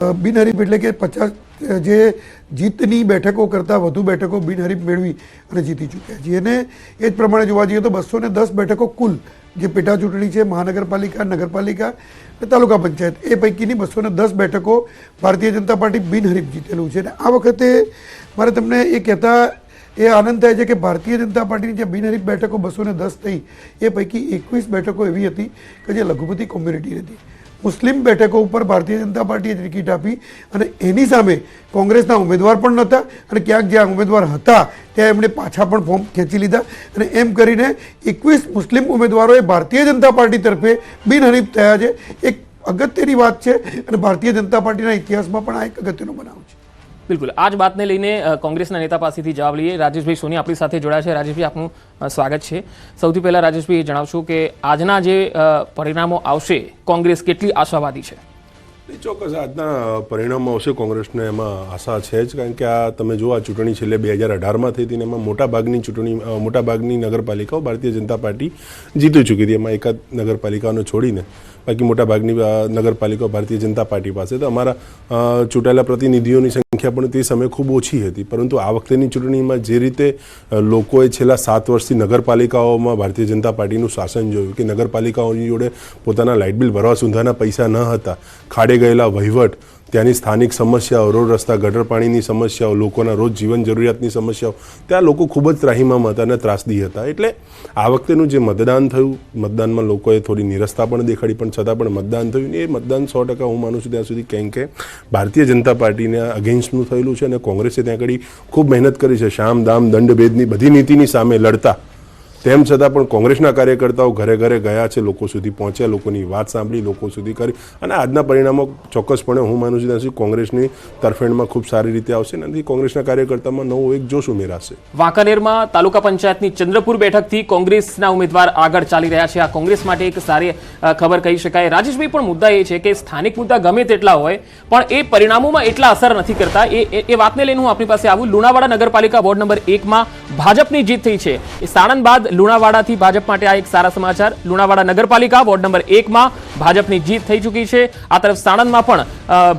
બિનહરીફ એટલે કે 50 જે જીતની બેઠકો કરતાં વધુ બેઠકો બિનહરીફ મેળવી અને જીતી ચૂક્યા છે. અને એ જ પ્રમાણે જોવા જઈએ તો 210 બેઠકો કુલ જે પેટા ચૂંટણી છે મહાનગરપાલિકા, નગરપાલિકા અને તાલુકા પંચાયત, એ પૈકીની 210 બેઠકો ભારતીય જનતા પાર્ટી બિનહરીફ જીતેલું છે. અને આ વખતે મારે તમને એ કહેતા એ આનંદ થાય છે કે ભારતીય જનતા પાર્ટીની જે બિનહરીફ બેઠકો 210 થઈ એ પૈકી 21 બેઠકો એવી હતી કે જે લઘુમતી કોમ્યુનિટી હતી. મુસ્લિમ બેઠકો ઉપર ભારતીય જનતા પાર્ટીએ ટિકિટ આપી અને એની સામે કોંગ્રેસના ઉમેદવાર પણ નહોતા અને ક્યાંક જ્યાં ઉમેદવાર હતા ત્યાં એમણે પાછા પણ ફોર્મ ખેંચી લીધા અને એમ કરીને 21 મુસ્લિમ ઉમેદવારોએ ભારતીય જનતા પાર્ટી તરફે બિનહરીફ થયા છે. એક અગત્યની વાત છે અને ભારતીય જનતા પાર્ટીના ઇતિહાસમાં પણ આ એક અગત્યનો બનાવ છે. બિલકુલ આ જ બાતને લઈને કોંગ્રેસના નેતા પાસેથી જવાબ લઈએ. રાજેશભાઈ સોની આપણી સાથે જોડાયા છે. રાજેશભાઈ, આપનું સ્વાગત છે. સૌથી પહેલા રાજેશભાઈ જણાવશું કે આજના જે પરિણામો આવશે કોંગ્રેસ કેટલી આશાવાદી છે? ચોક્કસ આજના પરિણામો આવશે કોંગ્રેસને એમાં આશા છે જ, કારણ કે આ તમે જો આ ચૂંટણી છેલ્લે 2018માં થઈ હતી ને એમાં મોટાભાગની નગરપાલિકાઓ ભારતીય જનતા પાર્ટી જીતી ચૂકી હતી. એમાં એકાદ નગરપાલિકાઓને છોડીને બાકી મોટાભાગની નગરપાલિકાઓ ભારતીય જનતા પાર્ટી પાસે. તો અમારા ચૂંટાયેલા પ્રતિનિધિઓની સંખ્યા પણ તે સમયે ખૂબ ઓછી હતી, પરંતુ આ વખતેની ચૂંટણીમાં જે રીતે લોકોએ છેલ્લા 7 વર્ષથી નગરપાલિકાઓમાં ભારતીય જનતા પાર્ટીનું શાસન જોયું કે નગરપાલિકાઓની જોડે પોતાના લાઇટ બિલ ભરવા સુધારના પૈસા ન હતા, ખાડે ગયેલા વહીવટ, ત્યાંની સ્થાનિક સમસ્યાઓ, રોડ રસ્તા ગટર પાણીની સમસ્યાઓ, લોકોના રોજ જીવન જરૂરિયાતની સમસ્યાઓ, ત્યાં લોકો ખૂબ જ ત્રાહીમામ હતા અને ત્રાસદી હતા. એટલે આ વખતેનું જે મતદાન થયું, મતદાનમાં લોકોએ થોડી નિરસતા પણ દેખાડી, પણ છતાં પણ મતદાન થયું. એ મતદાન 100% હું માનું છું ત્યાં સુધી કેમ કે ભારતીય જનતા પાર્ટીને અગેન્સ્ટનું થયેલું છે અને કોંગ્રેસે ત્યાં આગળ ખૂબ મહેનત કરી છે શામ દામ દંડ ભેદની બધી નીતિની સામે લડતા. તેમ છતાં પણ કોંગ્રેસના કાર્યકર્તાઓ ઘરે ઘરે ગયા છે, લોકો સુધી પહોંચ્યા, લોકોની વાત સાંભળી, લોકો સુધી કરી અને આજના પરિણામો ચોક્કસપણે હું માનું છું ત્યાં સુધી કોંગ્રેસની તરફેણમાં ખૂબ સારી રીતે આવશે અને કોંગ્રેસના કાર્યકર્તામાં નવો એક જોશ ઉમેરાશે. વાંકાનેરમાં તાલુકા પંચાયતની ચંદ્રપુર બેઠકથી કોંગ્રેસના ઉમેદવાર આગળ ચાલી રહ્યા છે. આ કોંગ્રેસ માટે એક સારી ખબર કહી શકાય. રાજેશભાઈ, પણ મુદ્દા એ છે કે સ્થાનિક મુદ્દા ગમે તેટલા હોય પણ એ પરિણામોમાં એટલા અસર નથી કરતા. એ વાતને લઈને હું આપણી પાસે આવું. લુણાવાડા નગરપાલિકા વોર્ડ નંબર 1માં ભાજપની જીત થઈ છે. સાણંદ બાદ લુણાવાડાથી ભાજપ માટે આ એક સારા સમાચાર. લુણાવાડા નગરપાલિકા વોર્ડ નંબર 1માં ભાજપની જીત થઈ ચૂકી છે. આ તરફ સાણંદમાં પણ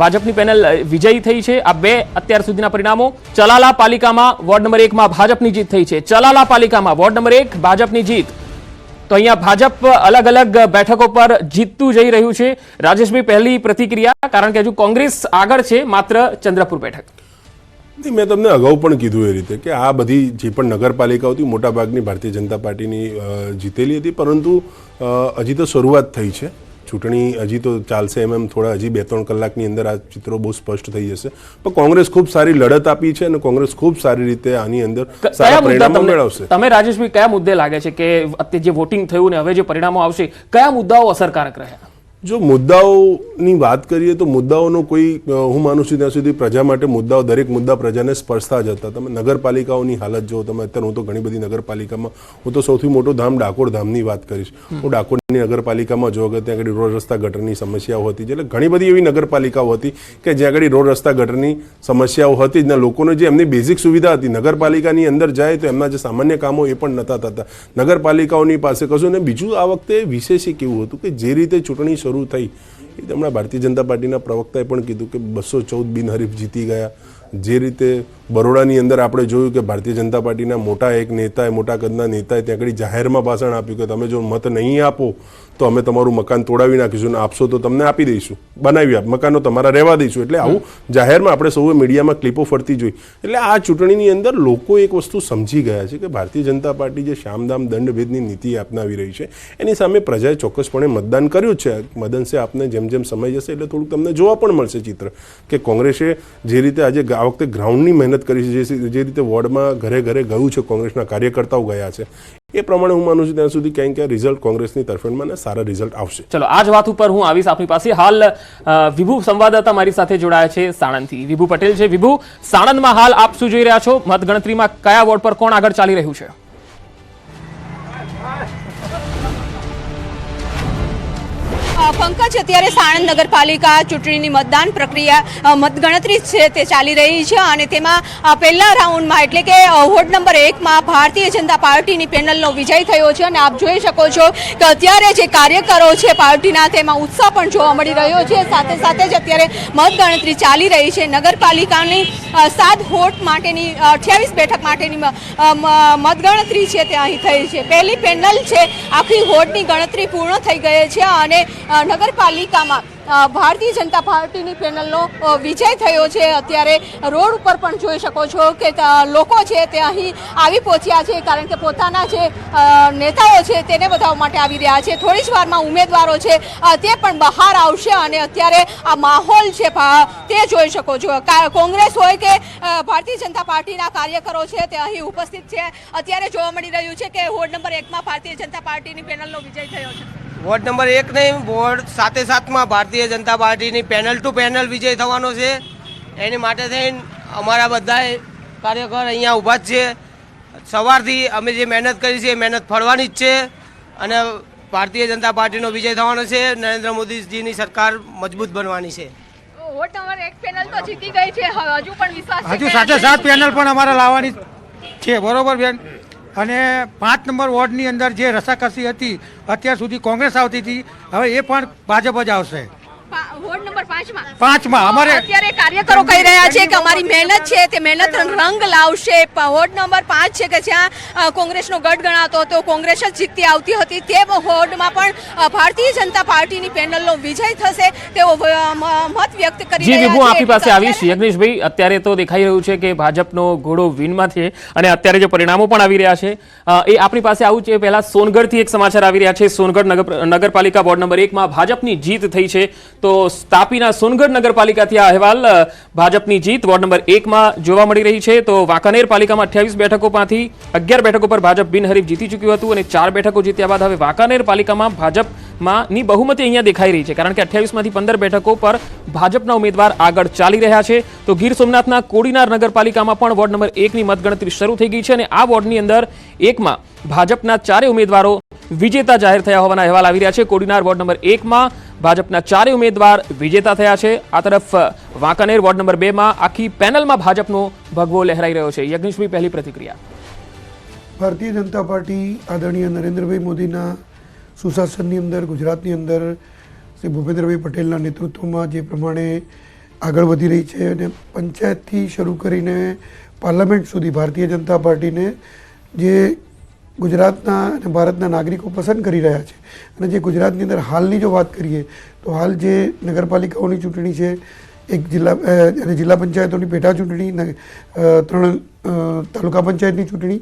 ભાજપની પેનલ વિજયી થઈ છે. આ બે અત્યાર સુધીના પરિણામો. ચલાલા પાલિકામાં વોર્ડ નંબર 1માં ભાજપની જીત થઈ છે. ચલાલા પાલિકામાં વોર્ડ નંબર 1 ભાજપની જીત. તો અહીંયા ભાજપ અલગ અલગ બેઠકો પર જીતતું જઈ રહ્યું છે. રાજેશભાઈ, પહેલી પ્રતિક્રિયા, કારણ કે હજુ કોંગ્રેસ આગળ છે માત્ર ચંદ્રપુર બેઠક. મેં તમને અગાઉ પણ કીધું એ રીતે કે આ બધી જે પણ નગરપાલિકાઓ હતી મોટાભાગની ભારતીય જનતા પાર્ટીની જીતેલી હતી, પરંતુ હજી તો શરૂઆત થઈ છે. ચૂંટણી હજી તો ચાલશે, એમ થોડા હજી 2-3 કલાકની અંદર આ ચિત્રો બહુ સ્પષ્ટ થઈ જશે. પણ કોંગ્રેસ ખૂબ સારી લડત આપી છે અને કોંગ્રેસ ખૂબ સારી રીતે આની અંદર સારા પરિણામો મેળવશે. તમે રાજેશભાઈ કયા મુદ્દે લાગે છે કે અત્યારે જે વોટિંગ થયું ને હવે જે પરિણામો આવશે, કયા મુદ્દાઓ અસરકારક રહ્યા? જો મુદ્દાઓની વાત કરીએ તો મુદ્દાઓનો કોઈ હું માનું છું ત્યાં સુધી પ્રજા માટે મુદ્દાઓ, દરેક મુદ્દા પ્રજાને સ્પર્શતા જ હતા. તમે નગરપાલિકાઓની હાલત જો તમે અત્યારે, હું તો ઘણી બધી નગરપાલિકામાં, હું તો સૌથી મોટો ધામ ડાકોર ધામની વાત કરીશ. હું ડાકોરની નગરપાલિકામાં જો કે ત્યાં આગળ રોડ રસ્તા ગટરની સમસ્યાઓ હતી, એટલે ઘણી બધી એવી નગરપાલિકાઓ હતી કે જ્યાં આગળ રોડ રસ્તા ગટરની સમસ્યાઓ હતી જ ને લોકોને જે એમની બેઝિક સુવિધા હતી નગરપાલિકાની અંદર જાય તો એમના જે સામાન્ય કામો એ પણ નહોતા થતા નગરપાલિકાઓની પાસે કશું. ને બીજું આ વખતે વિશેષ એક એવું હતું કે જે રીતે ચૂંટણી શરૂ થઈ એ હમણાં ભારતીય જનતા પાર્ટીના પ્રવક્તાએ પણ કીધું કે 214 બિનહરીફ જીતી ગયા. જે રીતે બરોડાની અંદર આપણે જોયું કે ભારતીય જનતા પાર્ટીના મોટા એક નેતાએ, મોટા કદના નેતાએ ત્યાં આગળ જાહેરમાં ભાષણ આપ્યું કે તમે જો મત નહીં આપો તો અમે તમારું મકાન તોડાવી નાખીશું, ને આપશો તો તમને આપી દઈશું, બનાવી આપ, મકાનો તમારા રહેવા દઈશું. એટલે આવું જાહેરમાં આપણે સૌએ મીડિયામાં ક્લિપો ફરતી જોઈ. એટલે આ ચૂંટણીની અંદર લોકો એક વસ્તુ સમજી ગયા છે કે ભારતીય જનતા પાર્ટી જે શામદામ દંડ ભેદની નીતિ અપનાવી રહી છે એની સામે પ્રજાએ ચોક્કસપણે મતદાન કર્યું છે. મતદાનસે આપને જેમ જેમ સમય જશે એટલે થોડુંક તમને જોવા પણ મળશે ચિત્ર કે કોંગ્રેસે જે રીતે આજે આ વખતે ગ્રાઉન્ડની મહેનત કરી છે, જે રીતે વોર્ડમાં ઘરે ઘરે ગયું છે, કોંગ્રેસના કાર્યકર્તાઓ ગયા છે, એ પ્રમાણે હું માનું છું ત્યાં સુધી ક્યાંક ક્યાં રિઝલ્ટ કોંગ્રેસની તરફેણમાં સારા રિઝલ્ટ આવશે. ચલો, આ જ વાત ઉપર હું આવીશ આપની પાસે. હાલ વિભુ સંવાદદાતા મારી સાથે જોડાયા છે સાણંદથી. વિભુ પટેલ છે. વિભુ, સાણંદમાં હાલ આપ શું જોઈ રહ્યા છો? મતગણતરીમાં કયા વોર્ડ પર કોણ આગળ ચાલી રહ્યું છે? પંકજ, અત્યારે સાણંદ નગરપાલિકા ચૂંટણીની મતદાન પ્રક્રિયા મતગણતરી છે તે ચાલી રહી છે અને તેમાં પહેલા રાઉન્ડમાં એટલે કે વોર્ડ નંબર 1માં ભારતીય જનતા પાર્ટીની પેનલનો વિજય થયો છે અને આપ જોઈ શકો છો કે અત્યારે જે કાર્યકરો છે પાર્ટીના તેમાં ઉત્સાહ પણ જોવા મળી રહ્યો છે. સાથે સાથે જ અત્યારે મતગણતરી ચાલી રહી છે. નગરપાલિકાની 7 વોટ માટેની 28 બેઠક માટેની મતગણતરી છે તે અહીં થઈ છે. પહેલી પેનલ છે આખી વોર્ડની ગણતરી પૂર્ણ થઈ ગઈ છે અને નગરપાલિકામાં ભારતીય જનતા પાર્ટીની પેનલનો વિજય થયો છે. અત્યારે રોડ ઉપર પણ જોઈ શકો છો કે લોકો છે તે અહીં આવી પહોંચ્યા છે કારણ કે પોતાના જે નેતાઓ છે તેને બતાવવા માટે આવી રહ્યા છે. થોડી જ વારમાં ઉમેદવારો છે તે પણ બહાર આવશે અને અત્યારે આ માહોલ છે તે જોઈ શકો છો. કોંગ્રેસ હોય કે ભારતીય જનતા પાર્ટીના કાર્યકરો છે તે અહીં ઉપસ્થિત છે. અત્યારે જોવા મળી રહ્યું છે કે વોર્ડ નંબર 1માં ભારતીય જનતા પાર્ટીની પેનલનો વિજય થયો છે. વોર્ડ નંબર 1 નહીં, વોર્ડ 7-7માં ભારતીય જનતા પાર્ટીની પેનલ ટુ પેનલ વિજય થવાનો છે. એની માટે થઈને અમારા બધા કાર્યકર અહીંયા ઊભા જ છે. સવારથી અમે જે મહેનત કરી છે એ મહેનત ફળવાની જ છે અને ભારતીય જનતા પાર્ટીનો વિજય થવાનો છે. નરેન્દ્ર મોદીજીની સરકાર મજબૂત બનવાની છે. વોર્ડ નંબર 1 પેનલ તો જીતી ગઈ છે, હજુ પણ વિશ્વાસ છે હજુ 7 પેનલ પણ અમારે લાવવાની છે. બરોબર બેન. અને 5 નંબર વોર્ડની અંદર જે રસાકસી હતી અત્યાર સુધી કોંગ્રેસ આવતી હતી, હવે એ પણ ભાજપ જ આવશે. વોર્ડ નંબર 5માં અમારે અત્યારે કાર્યકરો કહી રહ્યા છે કે અમારી મહેનત છે તે મહેનત રંગ લાવશે. વોર્ડ નંબર 5 છે કે જ્યાં કોંગ્રેસનો ગઢ ગણાતો હતો, કોંગ્રેસ જ જીતતી આવતી હતી, તે વોર્ડમાં પણ ભારતીય જનતા પાર્ટીની પેનલનો વિજય થશે તેવો મત વ્યક્ત કરી જી રહ્યા વિભુ, છે. આપની પાસે આવીશ. યજ્ઞેશભાઈ, અત્યારે તો દેખાઈ રહ્યું છે કે ભાજપનો ઘોડો વિનમાં છે અને અત્યારે જે પરિણામો પણ આવી રહ્યા છે એ આપણી પાસે આવું છે. પહેલા સોનગઢથી એક સમાચાર આવી રહ્યા છે. સોનગઢ નગરપાલિકા વોર્ડ નંબર 1માં ભાજપની જીત થઈ છે. તો તાપીના સોનગઢ નગરપાલિકાથી આ અહેવાલ. ભાજપની જીત વોર્ડ નંબર 1માં જોવા મળી રહી છે. તો વાંકાનેર પાલિકામાં 28 બેઠકોમાંથી 11 બેઠકો પર ભાજપ બિનહરીફ જીતી ચૂક્યું હતું અને 4 બેઠકો જીત્યા બાદ હવે વાંકાનેર પાલિકામાં ભાજપની બહુમતી અહીંયા દેખાઈ રહી છે કારણ કે 28માંથી 15 બેઠકો પર ભાજપના ઉમેદવાર આગળ ચાલી રહ્યા છે. તો ગીર સોમનાથના કોડીનાર નગરપાલિકામાં પણ વોર્ડ નંબર 1ની મતગણતરી શરૂ થઈ ગઈ છે અને આ વોર્ડની અંદર 1માં ભાજપના 4 ઉમેદવારો વિજેતા જાહેર થયા હોવાના અહેવાલ આવી રહ્યા છે. કોડીનાર વોર્ડ નંબર 1માં ભાજપના 4 ઉમેદવાર વિજેતા થયા છે. આ તરફ વાંકાનેર વોર્ડ નંબર 2માં આખી પેનલમાં ભાજપનો ભગવો લહેરાઈ રહ્યો છે. યજ્ઞેશભાઈ, પહેલી પ્રતિક્રિયા. ભારતીય જનતા પાર્ટી આદરણીય નરેન્દ્રભાઈ મોદીના સુશાસનની અંદર ગુજરાતની અંદર શ્રી ભૂપેન્દ્રભાઈ પટેલના નેતૃત્વમાં જે પ્રમાણે આગળ વધી રહી છે અને પંચાયતથી શરૂ કરીને પાર્લામેન્ટ સુધી ભારતીય જનતા પાર્ટીને જે ગુજરાતના અને ભારતના નાગરિકો પસંદ કરી રહ્યા છે. અને જે ગુજરાતની અંદર હાલની જો વાત કરીએ તો હાલ જે નગરપાલિકાઓની ચૂંટણી છે, એક જિલ્લા અને જિલ્લા પંચાયતોની પેટા ચૂંટણી, 3 તાલુકા પંચાયતની ચૂંટણી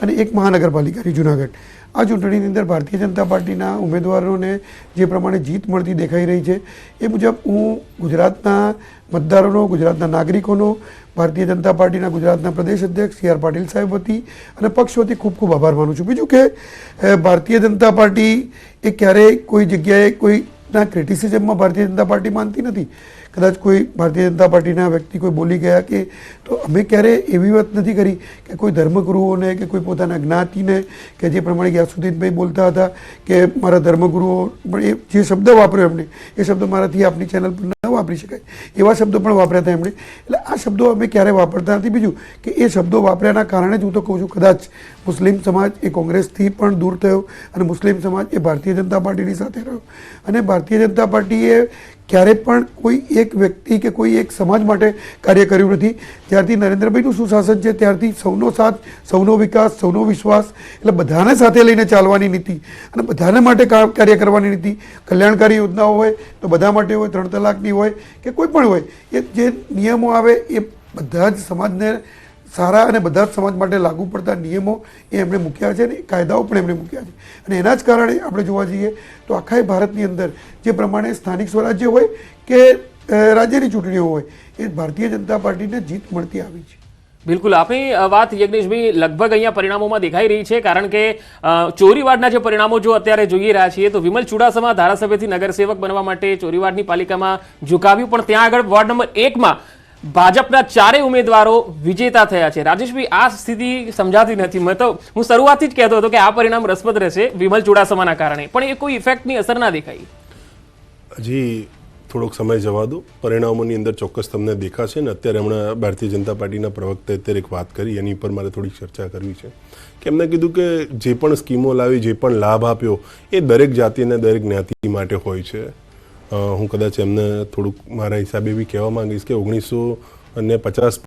અને એક મહાનગરપાલિકાની જુનાગઢ. આ ચૂંટણીની અંદર ભારતીય જનતા પાર્ટીના ઉમેદવારોને જે પ્રમાણે જીત મળતી દેખાઈ રહી છે એ મુજબ હું ગુજરાતના મતદારોનો, ગુજરાતના નાગરિકોનો, ભારતીય જનતા પાર્ટીના ગુજરાતના પ્રદેશ અધ્યક્ષ સી આર પાટીલ સાહેબ વતી અને પક્ષ વતી ખૂબ ખૂબ આભાર માનું છું. બીજું કે ભારતીય જનતા પાર્ટી એ ક્યારેય કોઈ જગ્યાએ કોઈના ક્રિટિસિઝમમાં ભારતીય જનતા પાર્ટી માનતી નથી. કદાચ કોઈ ભારતીય જનતા પાર્ટીના વ્યક્તિ કોઈ બોલી ગયા કે તો અમે ક્યારેય એવી વાત નથી કરી કે કોઈ ધર્મગુરુઓને કે કોઈ પોતાના જ્ઞાતિને કે જે પ્રમાણે ગ્યાસુદ્દીનભાઈ બોલતા હતા કે મારા ધર્મગુરુઓ, પણ એ જે શબ્દ વાપર્યો એમણે એ શબ્દ મારાથી આપની ચેનલ પર ન વાપરી શકાય એવા શબ્દો પણ વાપર્યા હતા એમણે. એટલે આ શબ્દો અમે ક્યારેય વાપરતા નથી. બીજું કે એ શબ્દો વાપર્યાના કારણે જ હું તો કહું છું કદાચ મુસ્લિમ સમાજ એ કોંગ્રેસથી પણ દૂર થયો અને મુસ્લિમ સમાજ એ ભારતીય જનતા પાર્ટીની સાથે રહ્યો. અને ભારતીય જનતા પાર્ટીએ ક્યારે પણ કોઈ એક વ્યક્તિ કે કોઈ એક સમાજ માટે કાર્ય કર્યું નથી. જ્યારથી નરેન્દ્રભાઈનું સુશાસન છે ત્યારથી સૌનો સાથ, સૌનો વિકાસ, સૌનો વિશ્વાસ, એટલે બધાને સાથે લઈને ચાલવાની નીતિ અને બધાને માટે કાર્ય કરવાની નીતિ. કલ્યાણકારી યોજનાઓ હોય તો બધા માટે હોય, 3 તલાકની હોય કે કોઈ પણ હોય, એ જે નિયમો આવે એ બધા જ સમાજને સારા અને બધા જ સમાજ માટે લાગુ પડતા નિયમો એ એમણે મૂક્યા છે અને કાયદાઓ પણ એમણે મૂક્યા છે. અને એના જ કારણે આપણે જોવા જઈએ તો આખા ભારતની અંદર જે પ્રમાણે સ્થાનિક સ્વરાજ્ય હોય કે રાજ્યની ચૂંટણીઓ હોય એ ભારતીય જનતા પાર્ટીને જીત મળતી આવી છે. બિલકુલ, આપની વાત યજ્ઞેશભાઈ લગભગ અહીંયા પરિણામોમાં દેખાઈ રહી છે કારણ કે ચોરીવાડના જે પરિણામો જો અત્યારે જોઈ રહ્યા છીએ તો વિમલ ચુડાસમા ધારાસભ્યથી નગરસેવક બનવા માટે ચોરીવાડની પાલિકામાં ઝુકાવ્યું, પણ ત્યાં આગળ વોર્ડ નંબર 1માં ભાજપના 4 ઉમેદવારો વિજેતા થયા છે. રાજેશભાઈ, આ સ્થિતિ સમજાતી નથી. મેં તો હું શરૂઆતથી જ કહેતો હતો કે આ પરિણામ રસપ્રદ રહેશે વિમલ ચુડાસમાના કારણે, પણ એ કોઈ ઇફેક્ટની અસર ના દેખાઈ. હજી થોડોક સમય જવા દો, પરિણામોની અંદર ચોક્કસ તમને દેખાશે. ને અત્યારે હમણાં ભારતીય જનતા પાર્ટીના પ્રવક્તાએ અત્યારે એક વાત કરી, એની પર મારે થોડીક ચર્ચા કરવી છે. કે એમને કીધું કે જે પણ સ્કીમો લાવી, જે પણ લાભ આપ્યો, એ દરેક જાતિ અને દરેક જ્ઞાતિ માટે હોય છે. હું કદાચ એમને થોડુંક મારા હિસાબે બી કહેવા માંગીશ કે 1950